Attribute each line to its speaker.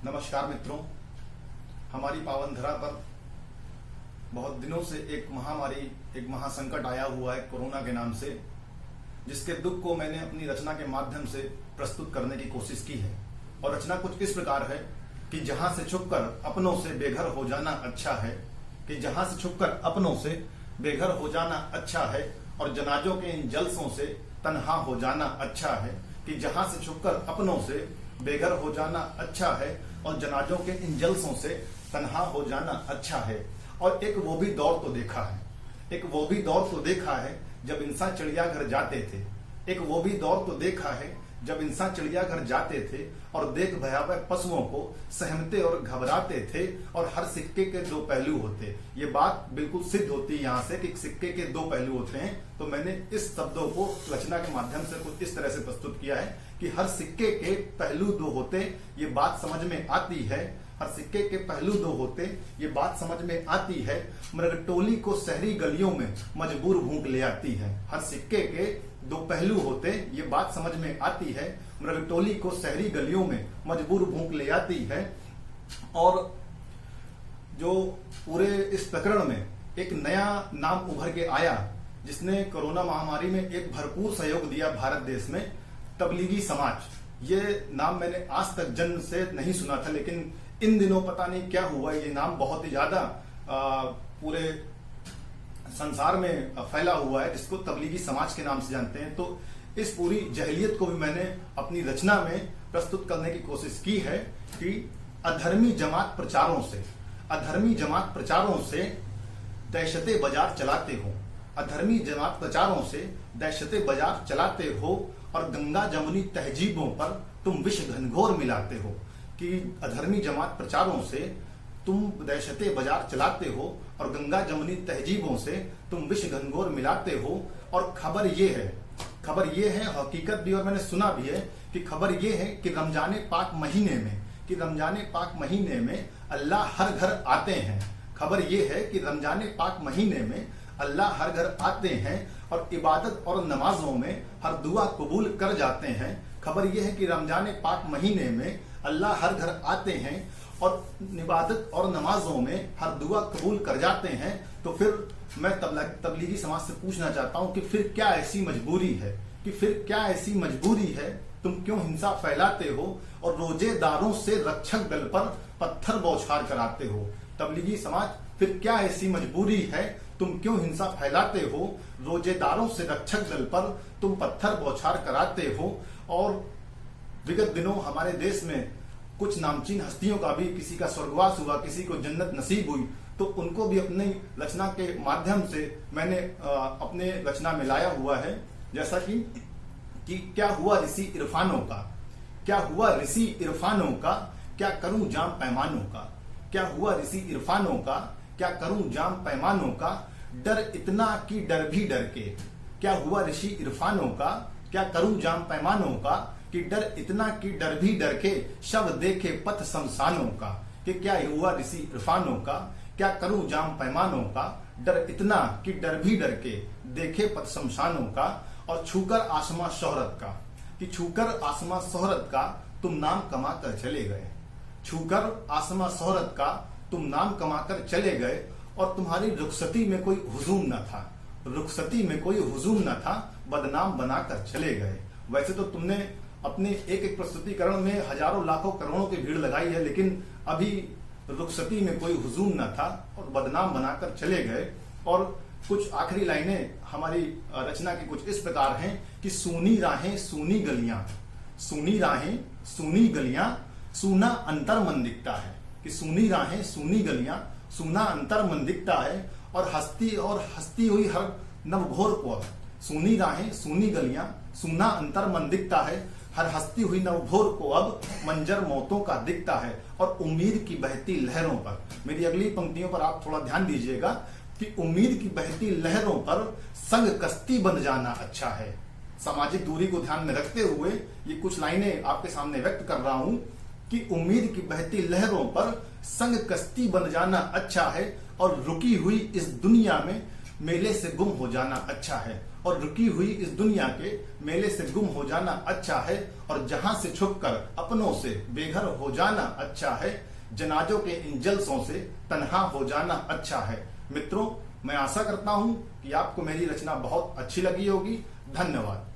Speaker 1: नमस्कार मित्रों, हमारी पावन धरा पर बहुत दिनों से एक महामारी, एक महासंकट आया हुआ है कोरोना के नाम से, जिसके दुख को मैंने अपनी रचना के माध्यम से प्रस्तुत करने की कोशिश की है। और रचना कुछ इस प्रकार है कि जहां से छुपकर अपनों से बेघर हो जाना अच्छा है, कि जहां से छुपकर अपनों से बेघर हो जाना अच्छा है, और जनाजों के इन जलसों से तन्हा हो जाना अच्छा है, कि जहां से छुपकर अपनों से बेघर हो जाना अच्छा है और जनाजों के इन जलसों से तन्हा हो जाना अच्छा है। और एक वो भी दौर तो देखा है, एक वो भी दौर तो देखा है जब इंसान चिड़ियाघर जाते थे, एक वो भी दौर तो देखा है जब इंसान चिड़ियाघर जाते थे और देख भयावह पशुओं को सहमते और घबराते थे, और हर सिक्के के दो पहलू होते। ये बात बिल्कुल सिद्ध होती है यहाँ से कि सिक्के के दो पहलू होते हैं। तो मैंने इस शब्दों को रचना के माध्यम से कुछ इस तरह से प्रस्तुत किया है कि हर सिक्के के पहलू दो होते, ये बात समझ में आती है। हर सिक्के के पहलू दो होते, ये बात समझ में आती है। मृगटोली को शहरी गलियों में मजबूर भूख ले आती है। हर सिक्के के दो पहलू होते, ये बात समझ में आती है। मृगटोली को शहरी गलियों में मजबूर भूख ले आती है। और जो पूरे इस प्रकरण में एक नया नाम उभर के आया, जिसने कोरोना महामारी में एक भरपूर सहयोग दिया भारत देश में, तबलीगी समाज। ये नाम मैंने आज तक जन्म से नहीं सुना था, लेकिन इन दिनों पता नहीं क्या हुआ, ये नाम बहुत ही ज्यादा पूरे संसार में फैला हुआ है, जिसको तबलीगी समाज के नाम से जानते हैं। तो इस पूरी जहलियत को भी मैंने अपनी रचना में प्रस्तुत करने की कोशिश की है कि अधर्मी जमात प्रचारों से, अधर्मी जमात प्रचारों से दहशते बाजार चलाते हो, अधर्मी जमात प्रचारों से दहशते बाजार चलाते हो, और गंगा जमुनी तहजीबों पर तुम विष घनघोर मिलाते हो। कि अधर्मी जमात प्रचारों से तुम दहशते बाजार चलाते हो और गंगा जमुनी तहजीबों से तुम विष घनघोर मिलाते हो। और खबर ये है, हकीकत भी और मैंने सुना भी है कि खबर ये है कि रमजाने पाक महीने में, कि रमजाने पाक महीने में अल्लाह हर घर आते हैं। खबर ये है कि रमजाने पाक महीने में अल्लाह हर घर आते हैं और इबादत और नमाजों में हर दुआ कबूल कर जाते हैं। खबर यह है कि रमजान पाक महीने में अल्लाह हर घर आते हैं और इबादत और नमाजों में हर दुआ कबूल कर जाते हैं। तो फिर मैं तबलीगी समाज से पूछना चाहता हूं कि फिर क्या ऐसी मजबूरी है, कि फिर क्या ऐसी मजबूरी है, तुम क्यों हिंसा फैलाते हो और रोजेदारों से रक्षक दल पर पत्थर बौछार कराते हो। तबलीगी समाज, फिर क्या ऐसी मजबूरी है, तुम क्यों हिंसा फैलाते हो, रोजेदारों से रक्षक दल पर तुम पत्थर बौछार कराते हो। और विगत दिनों हमारे देश में कुछ नामचीन हस्तियों का भी, किसी का स्वर्गवास हुआ, किसी को जन्नत नसीब हुई, तो उनको भी अपनी रचना के माध्यम से मैंने अपने रचना में लाया हुआ है। जैसा कि क्या हुआ ऋषि इरफानों का, क्या हुआ ऋषि इरफानों का, क्या करूं जाम पैमानों का, क्या हुआ ऋषि इरफानों का, क्या करूं जाम पैमानों का, डर इतना कि डर भी डर के। क्या हुआ ऋषि इरफानों का, क्या करूं जाम पैमानों का, कि डर इतना कि डर भी डर के, शव देखे पथ शमशानों का। कि क्या हुआ ऋषि इरफानों का, क्या करूं जाम पैमानों का, डर इतना कि डर भी डर के, देखे पथ शमशानों का। और छूकर आसमां शोहरत का, कि छूकर आसमां शोहरत का तुम नाम कमा कर चले गए। छूकर आसमां शोहरत का तुम नाम कमाकर चले गए, और तुम्हारी रुखसती में कोई हुजूम न था, रुखसती में कोई हुजूम न था, बदनाम बनाकर चले गए। वैसे तो तुमने अपने एक एक प्रस्तुतिकरण में हजारों लाखों करोड़ों की भीड़ लगाई है, लेकिन अभी रुखसती में कोई हुजूम न था और बदनाम बनाकर चले गए। और कुछ आखिरी लाइनें हमारी रचना की कुछ इस प्रकार हैं कि सूनी राहें सूनी गलियां, सूनी राहें सूनी गलियां, सूना अंतर मन दिखता है। कि सूनी राहें सूनी गलियां, सूना अंतर मन दिखता है, और हस्ती हुई हर नवघोर को अब। सूनी राहें सूनी गलियां, सूना अंतर मन दिखता है, हर हस्ती हुई नवघोर को अब मंजर मौतों का दिखता है, और उम्मीद की बहती लहरों पर। मेरी अगली पंक्तियों पर आप थोड़ा ध्यान दीजिएगा कि उम्मीद की बहती लहरों पर संग कश्ती बन जाना अच्छा है। सामाजिक दूरी को ध्यान में रखते हुए ये कुछ लाइनें आपके सामने व्यक्त कर रहा हूं कि उम्मीद की बहती लहरों पर संग कश्ती बन जाना अच्छा है, और रुकी हुई इस दुनिया में मेले से गुम हो जाना अच्छा है, और रुकी हुई इस दुनिया के मेले से गुम हो जाना अच्छा है, और जहां से छुपकर अपनों से बेघर हो जाना अच्छा है, जनाजों के इन जलसों से तन्हा हो जाना अच्छा है। मित्रों, मैं आशा करता हूं कि आपको मेरी रचना बहुत अच्छी लगी होगी। धन्यवाद।